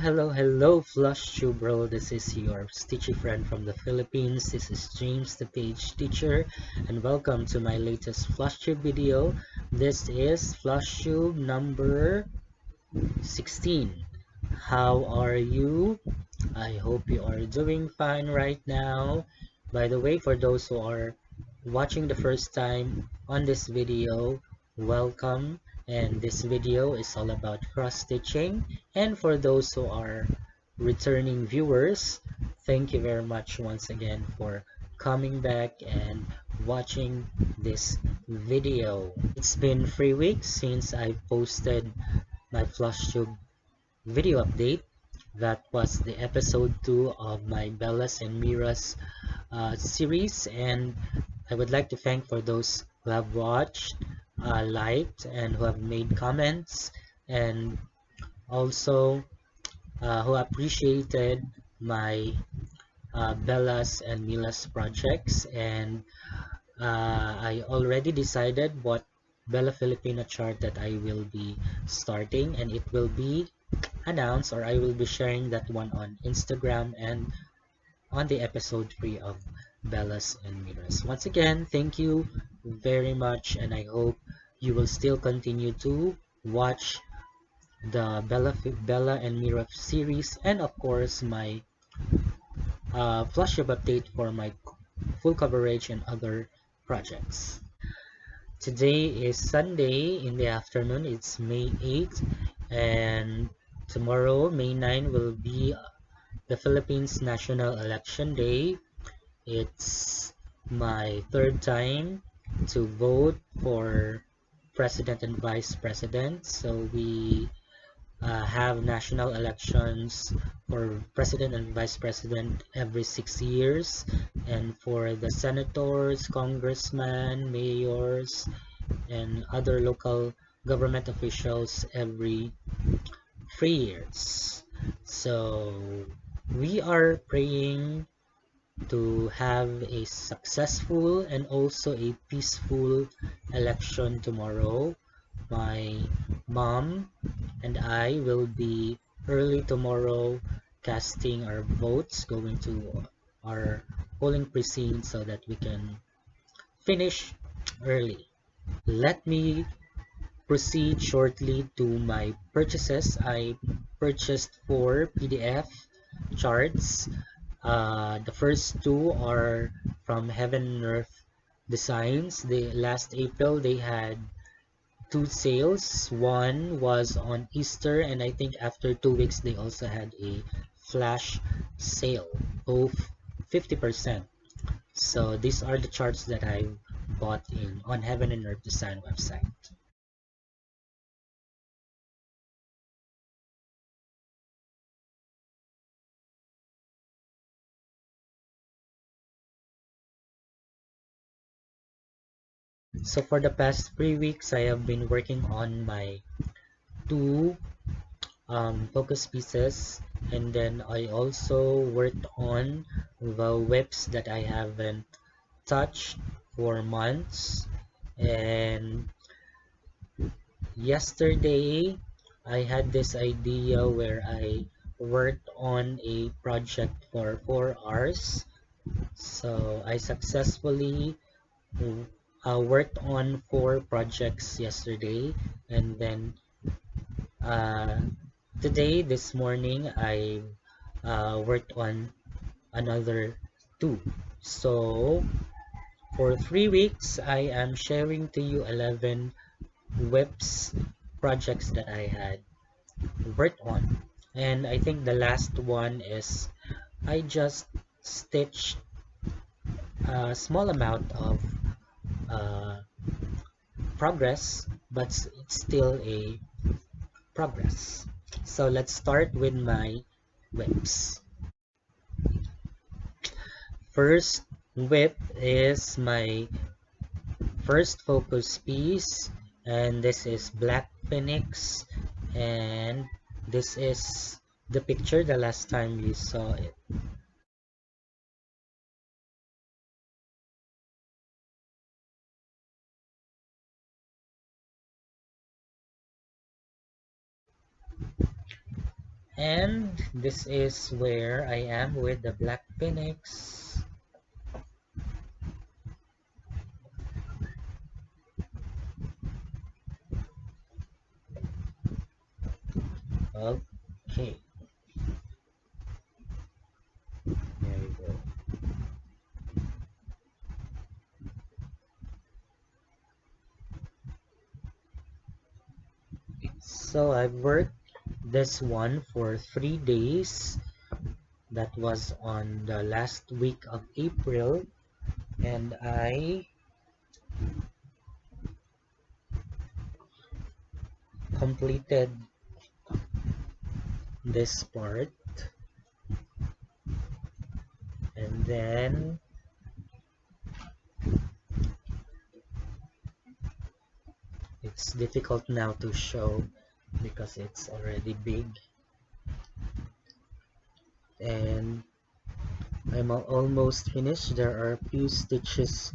Hello, Flosstube bro. This is your stitchy friend from the Philippines. This is James, the page teacher, and welcome to my latest Flosstube video. This is Flosstube number 16. How are you? I hope you are doing fine right now. By the way, for those who are watching the first time on this video, welcome. And this video is all about cross stitching. And for those who are returning viewers, thank you very much once again for coming back and watching this video. It's been 3 weeks since I posted my Flosstube video update. That was the episode 2 of my Bellas and Miras series, and I would like to thank for those who have watched, liked, and who have made comments, and also who appreciated my Bellas and Milas projects. And I already decided what Bella Filipina chart that I will be starting, and it will be announced, or I will be sharing that one on Instagram and on the episode 3 of Bellas and Miras. Once again, thank you very much, and I hope you will still continue to watch the Bella and Mira series, and of course my Flosstube update for my full coverage and other projects. Today is Sunday in the afternoon. It's May 8th, and tomorrow, May 9, will be the Philippines National Election Day. It's my third time to vote for President and Vice President. So we have national elections for President and Vice President every 6 years, and for the senators, congressmen, mayors, and other local government officials every 3 years. So we are praying to have a successful and also a peaceful election tomorrow. My mom and I will be early tomorrow casting our votes, going to our polling precinct so that we can finish early. Let me proceed shortly to my purchases. I purchased 4 PDF charts. The first 2 are from Heaven and Earth Designs. Last April they had 2 sales. One was on Easter, and I think after 2 weeks they also had a flash sale, both 50%. So these are the charts that I bought on Heaven and Earth Design website. So for the past 3 weeks, I have been working on my 2 focus pieces, and then I also worked on the whips that I haven't touched for months. And yesterday I had this idea where I worked on a project for 4 hours. So I successfully worked on 4 projects yesterday, and then today, this morning, I worked on another 2. So for 3 weeks, I am sharing to you 11 whips projects that I had worked on. And I think the last one is I just stitched a small amount of progress, but it's still a progress. So let's start with my whips. First whip is my first focus piece, and this is Black Phoenix, and this is the picture the last time you saw it. And this is where I am with the black phoenix. Okay, there you go. So I've worked this one for 3 days. That was on the last week of April, and I completed this part, and then it's difficult now to show because it's already big, and I'm almost finished. There are a few stitches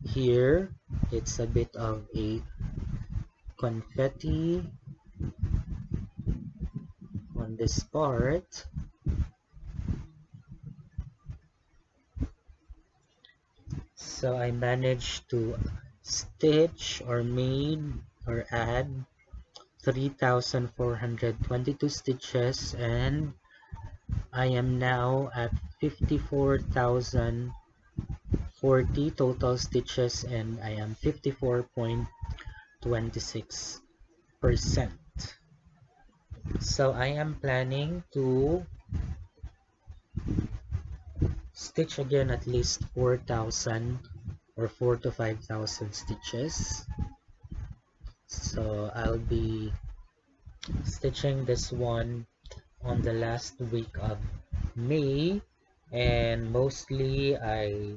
here. It's a bit of a confetti on this part. So I managed to stitch or made or add 3,422 stitches, and I am now at 54,040 total stitches, and I am 54.26%. So I am planning to stitch again at least 4,000 or 4 to 5,000 stitches. So I'll be stitching this one on the last week of May, and mostly I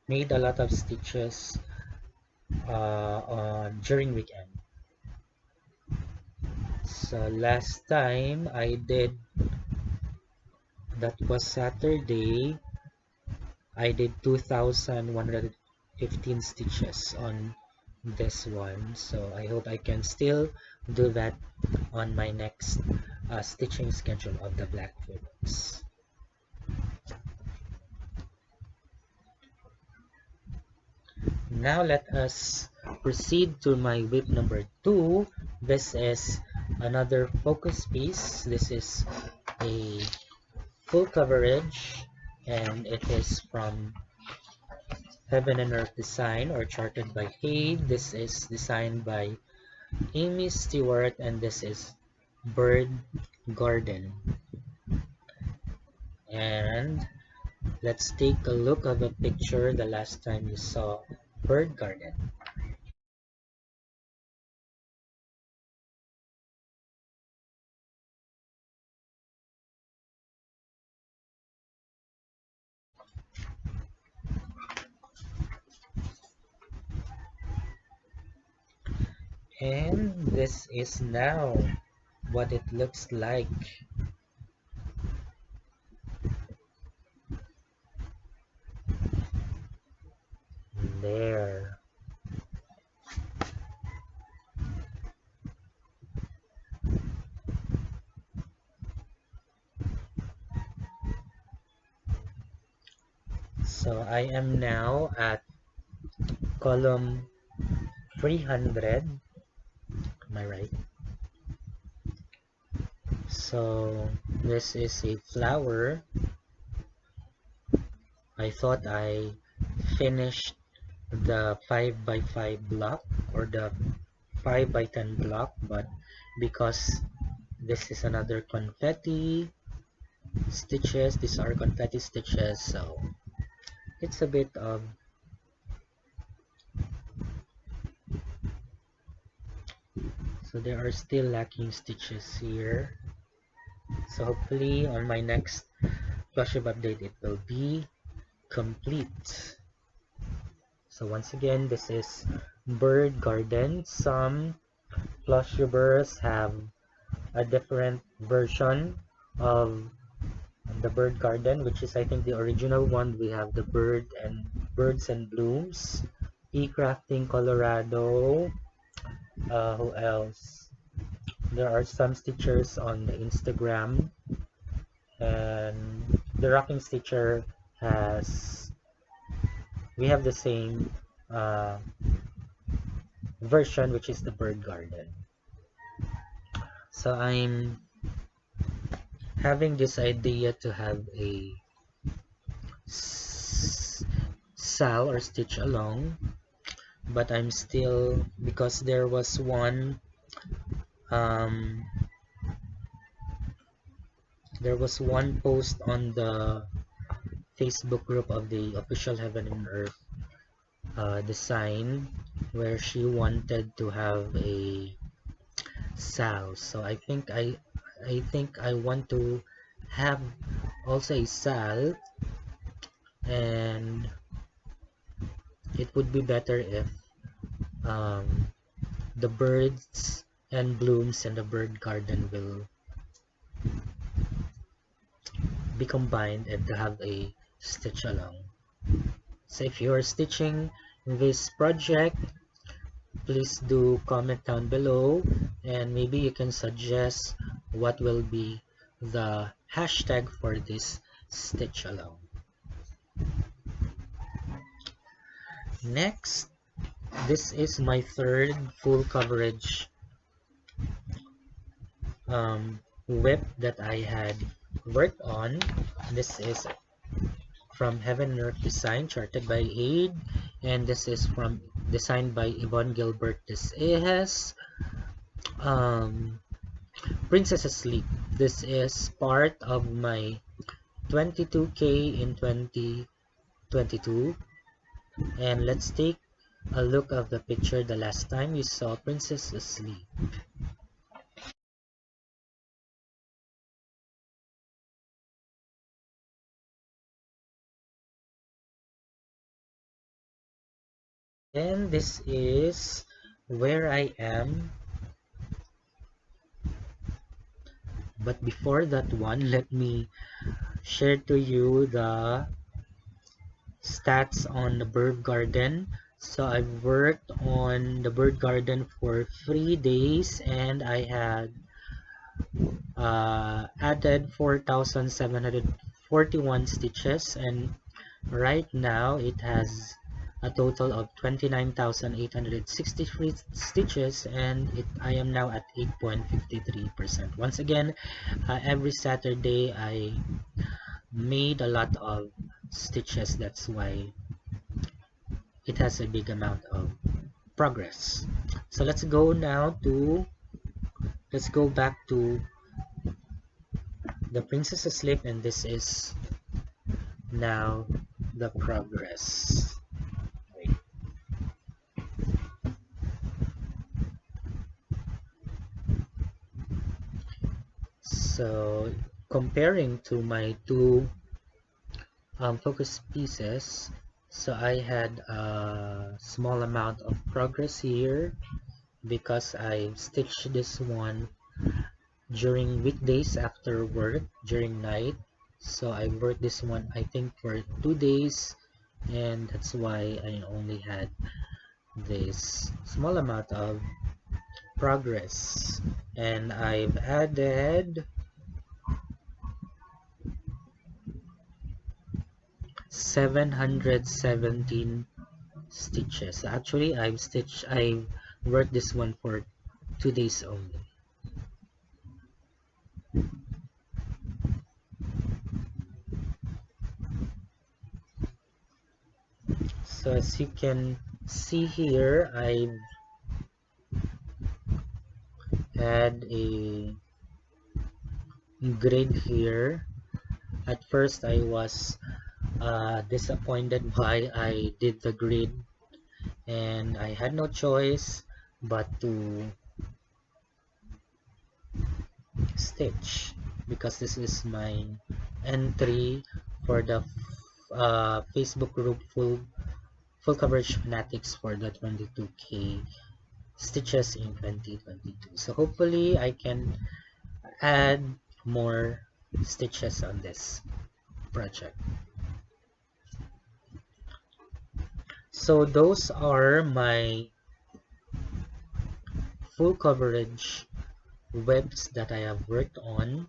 made a lot of stitches during weekend. So last time I did, that was Saturday, I did 2,115 stitches on this one. So I hope I can still do that on my next stitching schedule of the black ribbons. Now let us proceed to my whip number 2. This is another focus piece. This is a full coverage, and it is from Heaven and Earth Design, or charted by Hayde. This is designed by Aimee, Stewart, and this is Bird Garden. And let's take a look at the picture the last time you saw Bird Garden. And this is now what it looks like. There. So I am now at column 300. Am I right? So this is a flower. I thought I finished the 5 by 5 block or the 5 by 10 block, but because this is another confetti stitches, these are confetti stitches, so it's a bit of so there are still lacking stitches here. So hopefully on my next Flosstube update it will be complete. So once again, this is Bird Garden. Some Flosstubers have a different version of the Bird Garden, which is I think the original one. We have the Birds and Blooms, E Crafting Colorado. Who else? There are some stitchers on the Instagram, and the rocking stitcher has, we have the same uh, version, which is the bird garden. So I'm having this idea to have a sal or stitch along, but I'm still, because um, there was one post on the Facebook group of the official Heaven and Earth design where she wanted to have a sal. So I think I want to have also a sal, and it would be better if um, the birds and blooms and the bird garden will be combined and to have a stitch along. So if you are stitching this project, please do comment down below, and maybe you can suggest what will be the hashtag for this stitch along. Next, this is my third full coverage whip that I had worked on. This is from Heaven and Earth Design, charted by Aid, and this is from designed by Yvonne Gilbert. This is Princess Asleep. This is part of my 22K in 2022, and let's take a look of the picture the last time you saw Princess Asleep. And this is where I am. But before that one, let me share to you the stats on the bird garden. So I've worked on the bird garden for 3 days, and I had added 4,741 stitches, and right now it has a total of 29,863 stitches, and I am now at 8.53%. Once again, every Saturday I made a lot of stitches. That's why it has a big amount of progress. So let's go back to the Princess Asleep, and this is now the progress. So comparing to my two focus pieces, so I had a small amount of progress here because I stitched this one during weekdays after work during night. So I worked this one I think for 2 days, and that's why I only had this small amount of progress. And I've added 717 stitches. Actually, I've worked this one for 2 days only. So as you can see here, I've had a grid here. At first I was disappointed why I did the grid, and I had no choice but to stitch because this is my entry for the Facebook group full coverage fanatics for the 22K stitches in 2022. So hopefully I can add more stitches on this project. So those are my full coverage whips that I have worked on,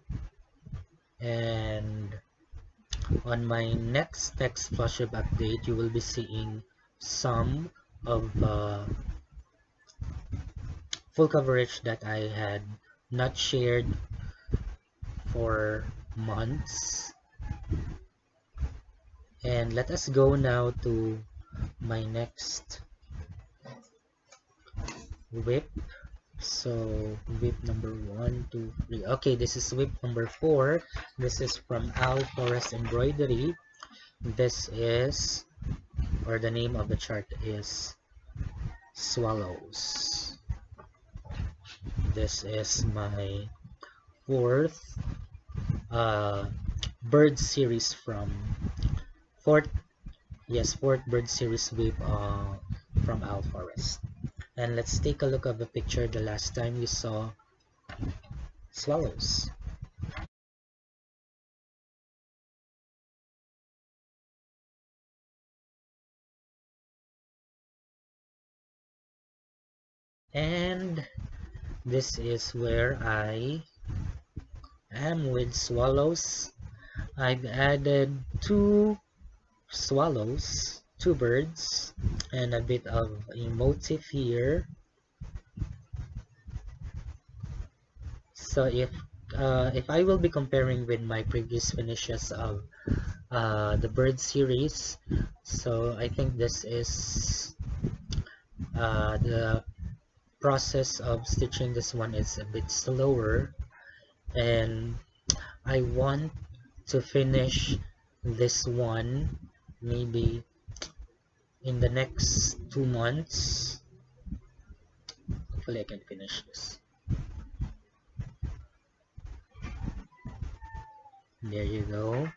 and on my next text Flosstube update you will be seeing some of full coverage that I had not shared for months. And let us go now to my next whip. So whip number 1, 2, 3. Okay, this is whip number 4. This is from Al Forest Embroidery. This is, or the name of the chart is Swallows. This is my fourth bird series from fourth bird series whip from Al Forest. And let's take a look at the picture the last time we saw swallows. And this is where I am with swallows. I've added 2 swallows, 2 birds, and a bit of a motif here. So if I will be comparing with my previous finishes of the bird series, so I think this is the process of stitching this one is a bit slower, and I want to finish this one maybe in the next 2 months. Hopefully I can finish this. There you go.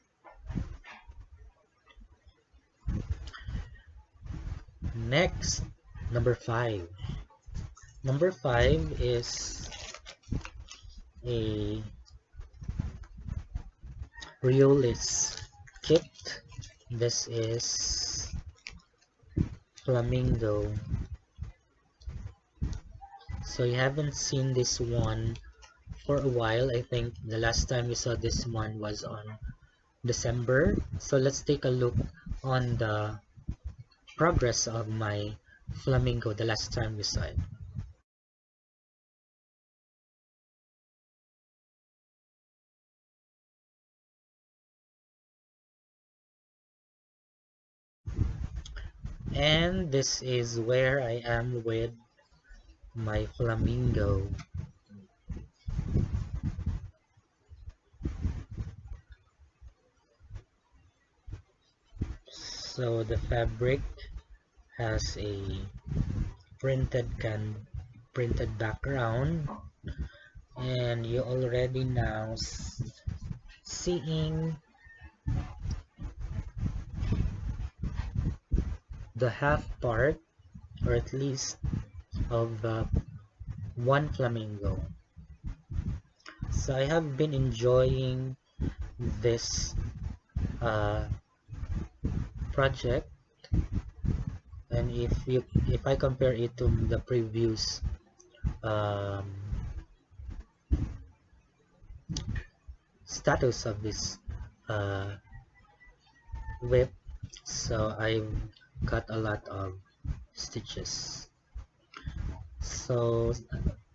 Next, number 5. Number 5 is a RIOLIS kit. This is Flamingo. So you haven't seen this one for a while. I think the last time we saw this one was on December. So let's take a look on the progress of my Flamingo the last time we saw it. And this is where I am with my Flamingo. So the fabric has a printed background, and you already now seeing the half part, or at least of one Flamingo. So I have been enjoying this project, and if I compare it to the previous status of this whip, so I've got a lot of stitches. So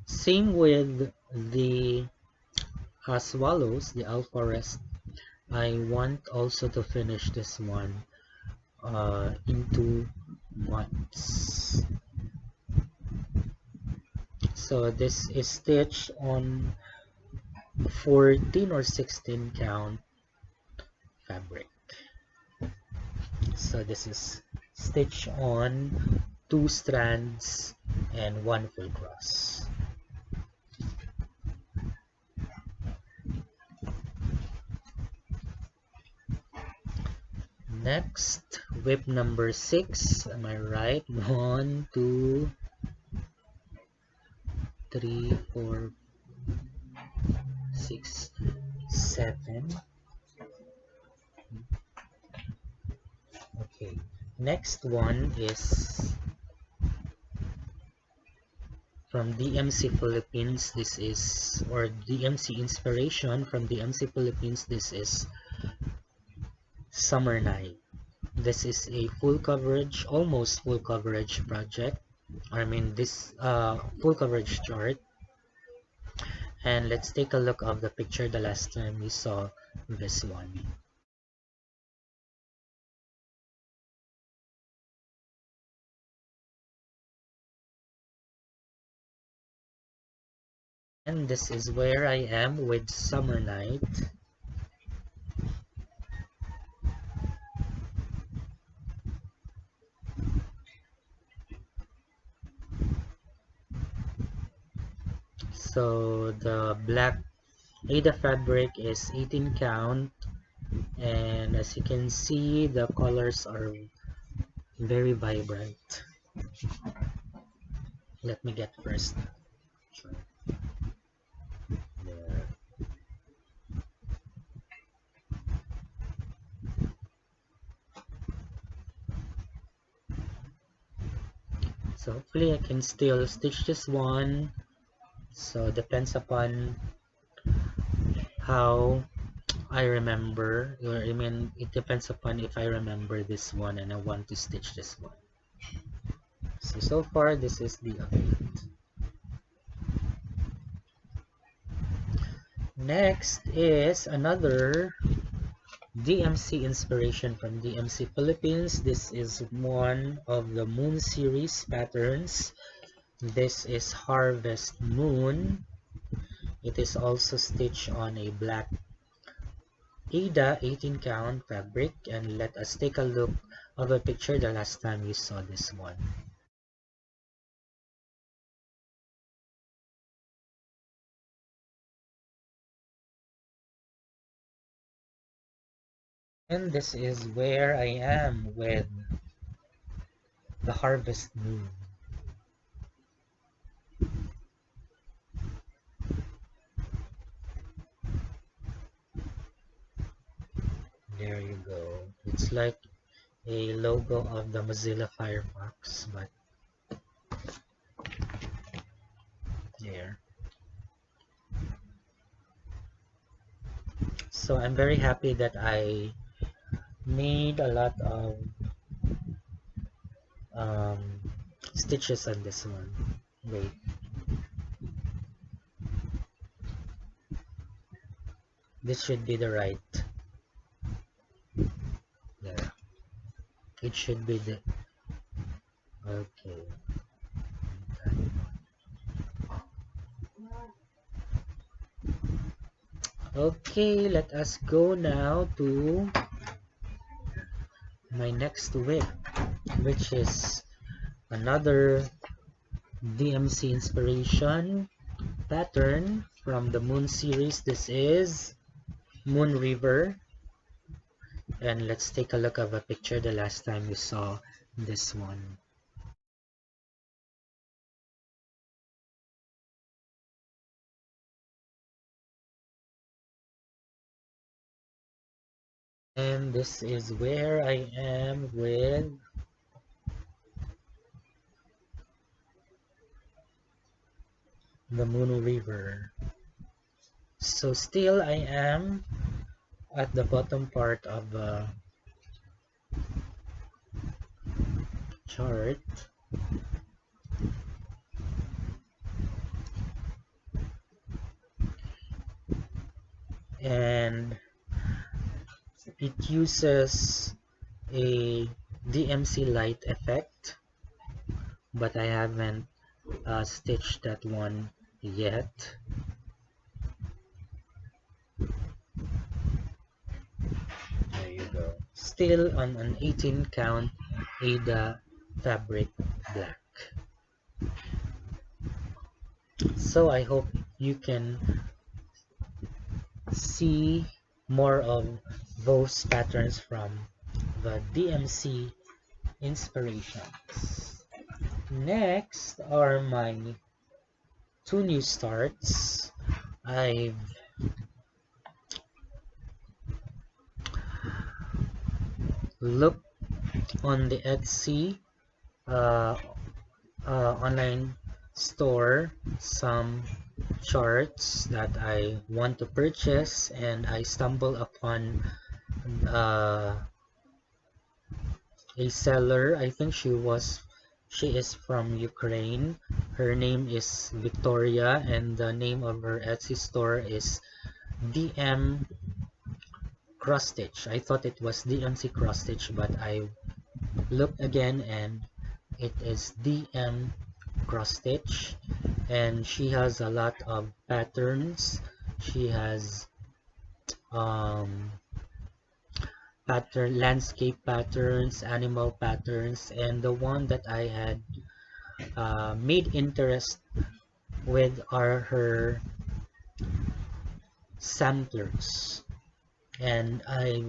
same with the swallows, the Al Forest. I want also to finish this one in 2 months. So this is stitched on 14 or 16 count fabric. So this is stitched on 2 strands and 1 full cross. Next, whip number 6. Am I right? 1, 2, 3, 4, 6, 7. Okay. Next one is from DMC Philippines. This is, or DMC inspiration from DMC Philippines. This is Summer Night. This is a full coverage, almost full coverage project. I mean this full coverage chart. And let's take a look of the picture the last time we saw this one. And this is where I am with Summer Night. So the black Aida fabric is 18 count, and as you can see, the colors are very vibrant. Let me get first. There. So hopefully I can still stitch this one. So depends upon how I remember, or I mean it depends upon if I remember this one and I want to stitch this one. So far this is the update. Next is another DMC inspiration from DMC Philippines. This is one of the Moon series patterns. This is Harvest Moon. It is also stitched on a black Aida 18 count fabric, and let us take a look of a picture the last time you saw this one. And this is where I am with the Harvest Moon. There you go. It's like a logo of the Mozilla Firefox, but there. So I'm very happy that I made a lot of stitches on this one. Wait. This should be the right. There. It should be the... Okay. Okay, let us go now to my next whip, which is another DMC inspiration pattern from the Moon series. This is Moon River, and let's take a look of a picture the last time we saw this one. And this is where I am with the Moon River. So still I am at the bottom part of the chart. And it uses a DMC light effect, but I haven't stitched that one yet. There you go. Still on an 18 count Aida fabric black. So I hope you can see more of those patterns from the DMC inspirations. Next are my two new starts. I've looked on the Etsy online store some charts that I want to purchase, and I stumble upon a seller. I think she is from Ukraine. Her name is Victoria, and the name of her Etsy store is DM Cross Stitch. I thought it was DMC Cross Stitch, but I looked again and it is DM Cross Stitch, and she has a lot of patterns. She has landscape patterns, animal patterns, and the one that I had made interest with are her samplers, and I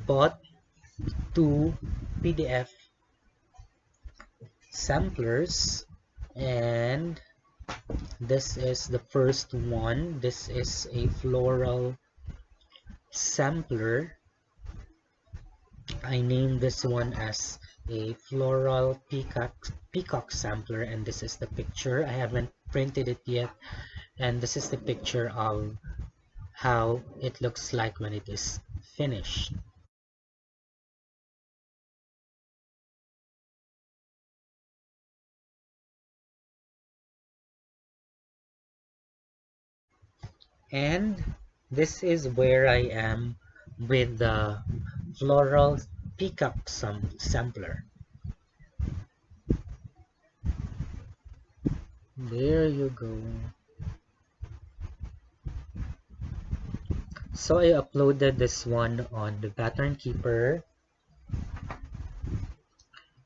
bought two PDF samplers, and this is the first one. This is a floral sampler. I named this one as a floral peacock sampler, and this is the picture. I haven't printed it yet, and this is the picture of how it looks like when it is finished. And this is where I am with the floral peacock sampler. There you go. So I uploaded this one on the Pattern Keeper,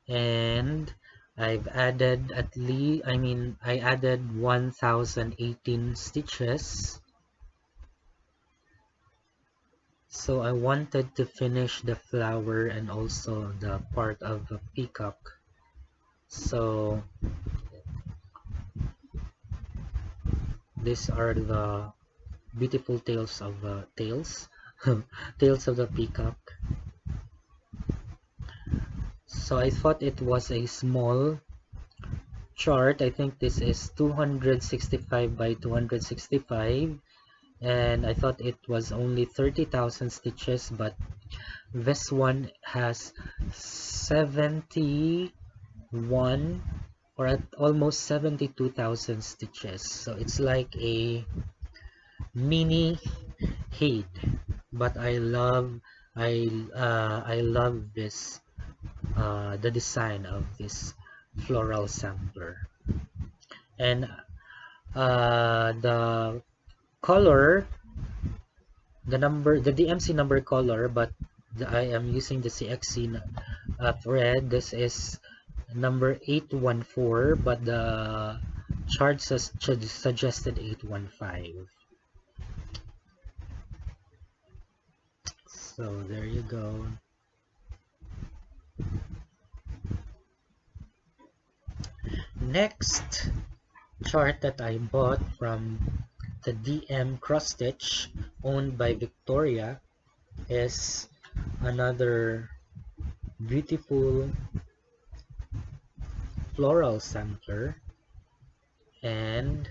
and I've added I added 1018 stitches. So I wanted to finish the flower and also the part of the peacock. So these are the beautiful tails of the tails of the peacock. So I thought it was a small chart. I think this is 265 by 265, and I thought it was only 30,000 stitches, but this one has 71 or at almost 72,000 stitches. So it's like a mini head, but I love this the design of this floral sampler, and the color, the DMC number color, but I am using the CXC thread. This is number 814, but the chart suggested 815. So there you go. Next chart that I bought from the DM Cross Stitch owned by Victoria is another beautiful floral sampler, and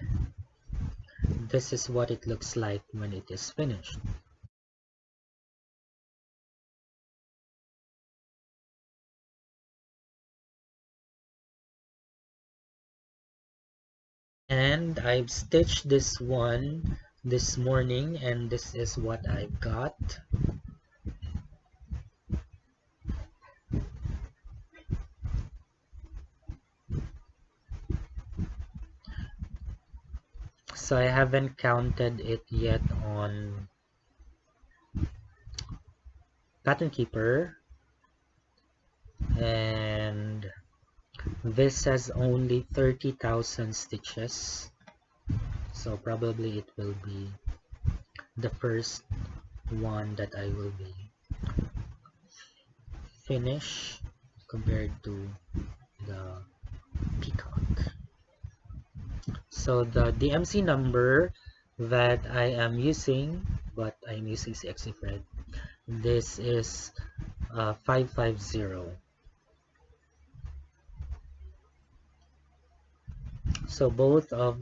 this is what it looks like when it is finished. And I've stitched this one this morning, and this is what I've got. So I haven't counted it yet on Pattern Keeper, and this has only 30,000 stitches, so probably it will be the first one that I will be finish compared to the peacock. So the DMC number that I am using, but I'm using CXC thread, this is 550. So both of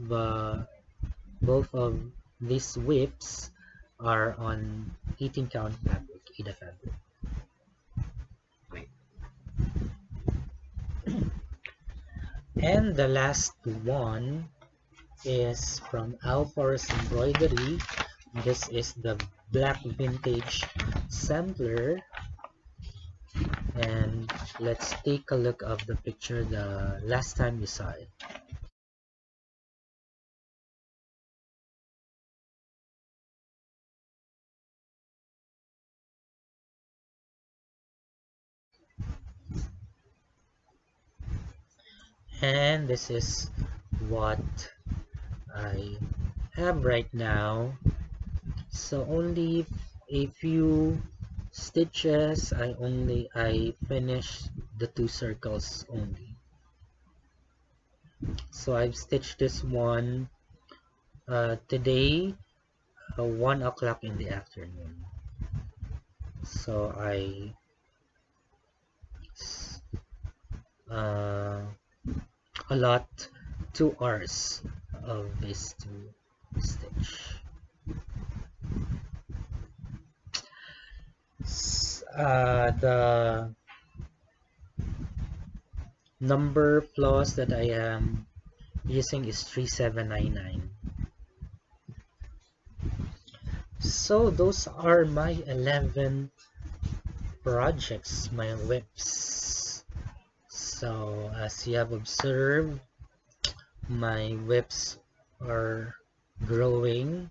these whips are on 18 count fabric, Ida fabric. Wait. And the last one is from Alfor's Embroidery. This is the black vintage sampler, and let's take a look of the picture the last time you saw it. And this is what I have right now. So only a few stitches. I finished the two circles only. So I've stitched this one today, 1 o'clock in the afternoon. So uh, allot 2 hours of this to stitch. The number floss that I am using is 3799. So those are my 11 projects, my whips. So as you have observed, my whips are growing.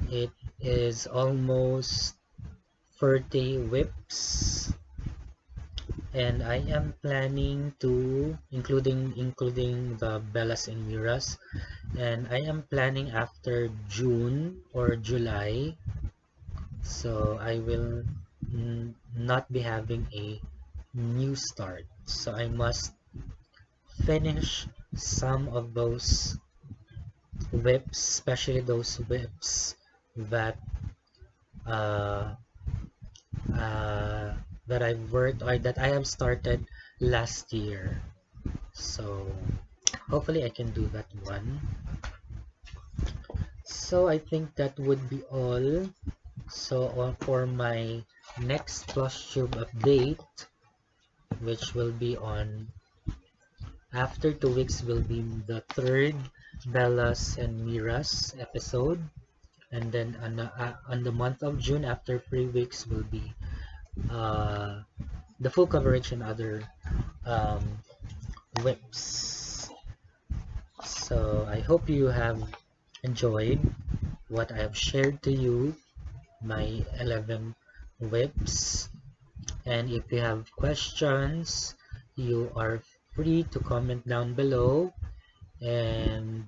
It is almost 30 whips, and I am planning to including the Bellas and Miras, and I am planning after June or July, so I will not be having a new start, so I must finish some of those whips, especially those whips that uh, uh, that I've worked or that I have started last year. So hopefully I can do that one. So I think that would be all. So for my next Flosstube update, which will be on after 2 weeks, will be the third Bellas and Miras episode, and then on the month of June, after 3 weeks, will be uh, the full coverage and other um, whips. So I hope you have enjoyed what I have shared to you, my 11 whips. And if you have questions, you are free to comment down below. And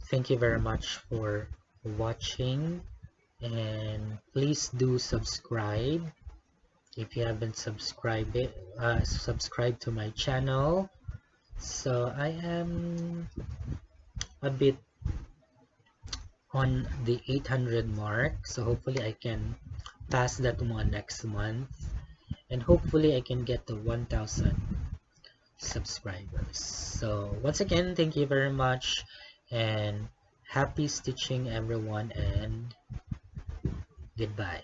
thank you very much for watching. And please do subscribe if you haven't subscribed to my channel. So I am a bit on the 800 mark, so hopefully I can pass that one next month, and hopefully I can get to 1000 subscribers. So once again, thank you very much, and happy stitching everyone, and goodbye.